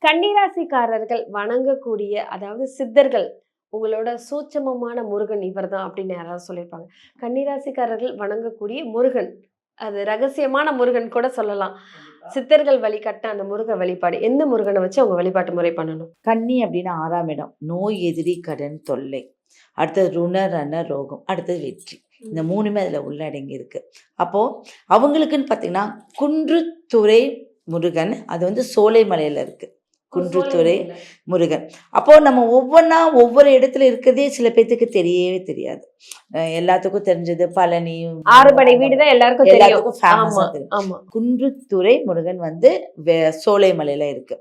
கன்னிராசிக்காரர்கள் வணங்கக்கூடிய அதாவது சித்தர்கள் உங்களோட சூட்சமமான முருகன் இவர்தான் அப்படின்னு யாராவது சொல்லியிருப்பாங்க. கன்னிராசிக்காரர்கள் வணங்கக்கூடிய முருகன், அது ரகசியமான முருகன் கூட சொல்லலாம். சித்தர்கள் வழிகாட்டின அந்த முருக வழிபாடு எந்த முருகனை வச்சு அவங்க வழிபாட்டு முறை பண்ணணும்? கன்னி அப்படின்னா 6ஆம் இடம். நோய், எதிரி, கடன் தொல்லை. அடுத்தது ருண, ரண, ரோகம். அடுத்தது வெற்றி. இந்த 3மே அதில் உள்ளடங்கி இருக்கு. அப்போ அவங்களுக்குன்னு பார்த்தீங்கன்னா குன்றுத்துறை முருகன், அது வந்து சோலைமலையில் இருக்கு. குன்றுத்துறை முருகன். அப்போ நம்ம ஒவ்வொன்றா ஒவ்வொரு இடத்துல இருக்கிறதே சில பேர்த்துக்கு தெரியவே தெரியாது. எல்லாத்துக்கும் தெரிஞ்சது பழனி, ஆறுபடை வீடுதான் எல்லாருக்கும் ஃபேமஸா தெரியும். குன்றுத்துறை முருகன் வந்து சோலைமலையில இருக்கு.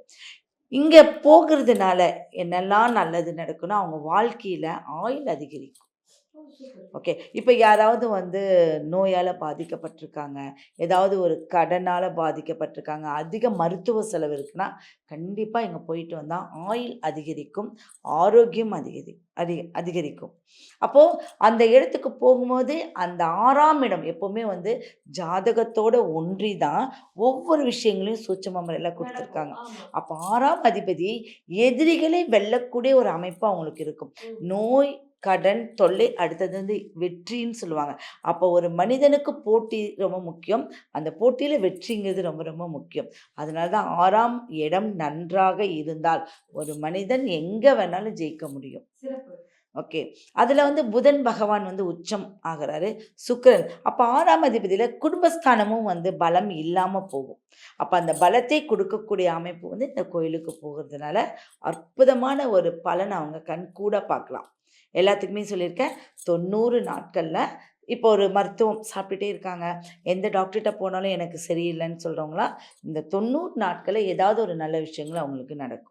இங்க போகிறதுனால என்னெல்லாம் நல்லது நடக்கும்னா, அவங்க வாழ்க்கையில ஆயுள் அதிகரிக்கும். ஓகே. இப்ப யாராவது வந்து நோயால பாதிக்கப்பட்டிருக்காங்க, ஏதாவது ஒரு கடனால பாதிக்கப்பட்டிருக்காங்க, அதிக மருத்துவ செலவு இருக்குன்னா, கண்டிப்பா இங்க போயிட்டு வந்தா ஆயுள் அதிகரிக்கும், ஆரோக்கியம் அதிகரிக்கும். அப்போ அந்த இடத்துக்கு போகும்போது அந்த 6ஆம் இடம் எப்பவுமே வந்து ஜாதகத்தோட ஒன்றி தான் ஒவ்வொரு விஷயங்களையும் சூட்சும முறையில கொடுத்துருக்காங்க. அப்போ 6ஆம் அதிபதி எதிரிகளை வெல்லக்கூடிய ஒரு அமைப்பு அவங்களுக்கு இருக்கும். நோய், கடன் தொல்லை, அடுத்தது வந்து வெற்றின்னு சொல்லுவாங்க. அப்போ ஒரு மனிதனுக்கு போட்டி ரொம்ப முக்கியம். அந்த போட்டியில வெற்றிங்கிறது ரொம்ப ரொம்ப முக்கியம். அதனால தான் 6ஆம் இடம் நன்றாக இருந்தால் ஒரு மனிதன் எங்க வேணாலும் ஜெயிக்க முடியும். ஓகே. அதுல வந்து புதன் பகவான் வந்து உச்சம் ஆகிறாரு. சுக்கிரன். அப்ப 6ஆம் அதிபதியில குடும்பஸ்தானமும் வந்து பலம் இல்லாம போகும். அப்ப அந்த பலத்தை கொடுக்கக்கூடிய அமைப்பு வந்து இந்த கோயிலுக்கு போகிறதுனால அற்புதமான ஒரு பலனை அவங்க கண் கூட பார்க்கலாம். எல்லாத்துக்குமே சொல்லியிருக்கேன். 90 நாட்கள்ல இப்போ ஒரு மருத்துவம் சாப்பிட்டுட்டே இருக்காங்க. எந்த டாக்டர்கிட்ட போனாலும் எனக்கு சரியில்லைன்னு சொல்றவங்களாம் இந்த 90 நாட்கள்ல ஏதாவது ஒரு நல்ல விஷயங்கள் அவங்களுக்கு நடக்கும்.